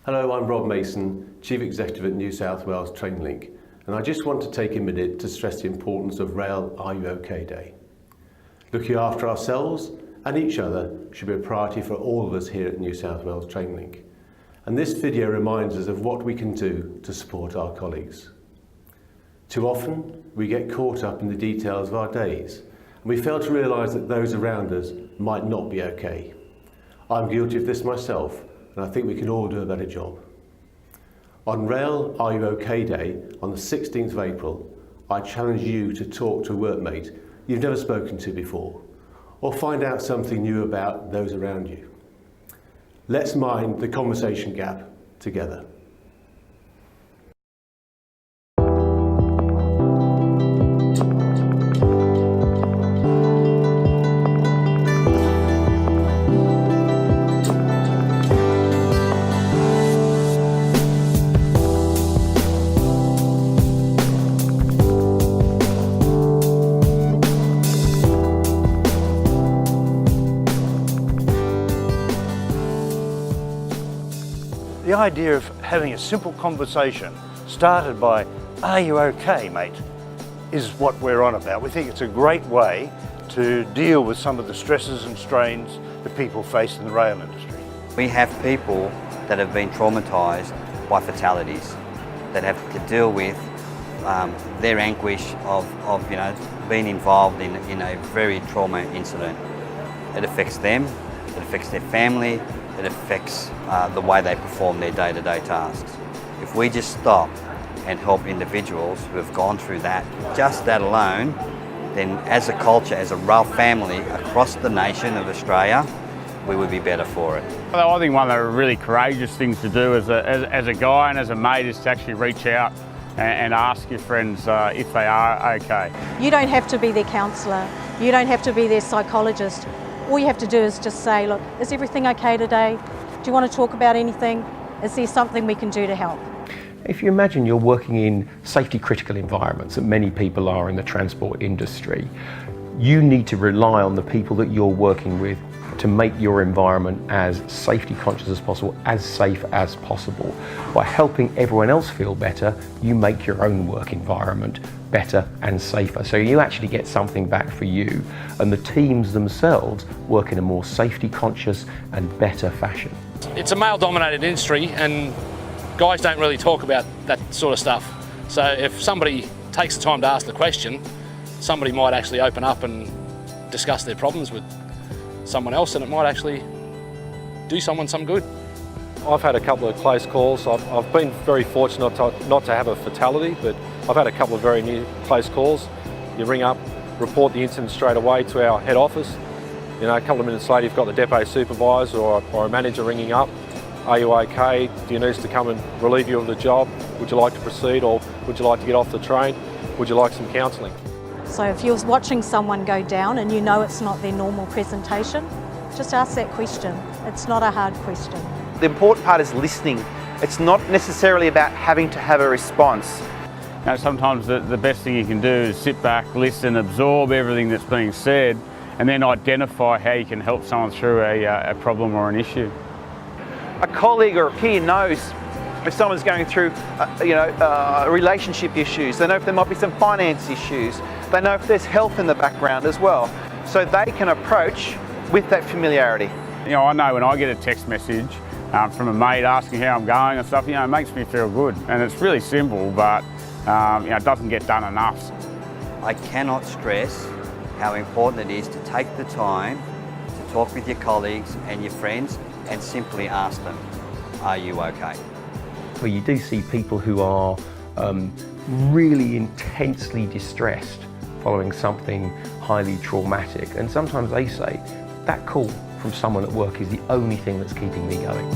Hello, I'm Rob Mason, Chief Executive at New South Wales TrainLink, and I just want to take a minute to stress the importance of Rail RUOK Day. Looking after ourselves and each other should be a priority for all of us here at New South Wales TrainLink, and this video reminds us of what we can do to support our colleagues. Too often, we get caught up in the details of our days, and we fail to realise that those around us might not be okay. I'm guilty of this myself, and I think we can all do a better job. On Rail RUOK Day, on the 16th of April, I challenge you to talk to a workmate you've never spoken to before, or find out something new about those around you. Let's mind the conversation gap together. The idea of having a simple conversation started by, "Are you okay, mate?" is what we're on about. We think it's a great way to deal with some of the stresses and strains that people face in the rail industry. We have people that have been traumatised by fatalities, that have to deal with their anguish of being involved in a very trauma incident. It affects them, it affects their family, it affects the way they perform their day-to-day tasks. If we just stop and help individuals who have gone through that, just that alone, then as a culture, as a rail family across the nation of Australia, we would be better for it. I think one of the really courageous things to do as a guy and as a mate is to actually reach out and ask your friends if they are okay. You don't have to be their counsellor, you don't have to be their psychologist. All you have to do is just say, look, is everything okay today? Do you want to talk about anything? Is there something we can do to help? If you imagine you're working in safety critical environments, that many people are in the transport industry, you need to rely on the people that you're working with to make your environment as safety conscious as possible, as safe as possible. By helping everyone else feel better, you make your own work environment better and safer. So you actually get something back for you, and the teams themselves work in a more safety conscious and better fashion. It's a male-dominated industry and guys don't really talk about that sort of stuff. So if somebody takes the time to ask the question, somebody might actually open up and discuss their problems with someone else, and it might actually do someone some good. I've had a couple of close calls. I've been very fortunate not to have a fatality, but I've had a couple of very near close calls. You ring up, report the incident straight away to our head office. You know, a couple of minutes later you've got the depot supervisor or a manager ringing up. Are you okay? Do you need us to come and relieve you of the job? Would you like to proceed, or would you like to get off the train? Would you like some counselling? So if you're watching someone go down and you know it's not their normal presentation, just ask that question. It's not a hard question. The important part is listening. It's not necessarily about having to have a response. You know, sometimes the best thing you can do is sit back, listen, absorb everything that's being said, and then identify how you can help someone through a problem or an issue. A colleague or a peer knows if someone's going through relationship issues. They know if there might be some finance issues. They know if there's health in the background as well. So they can approach with that familiarity. You know, I know when I get a text message from a mate asking how I'm going and stuff, it makes me feel good. And it's really simple, but it doesn't get done enough. I cannot stress how important it is to take the time to talk with your colleagues and your friends and simply ask them, are you okay? Where you do see people who are really intensely distressed following something highly traumatic, and sometimes they say, that call from someone at work is the only thing that's keeping me going.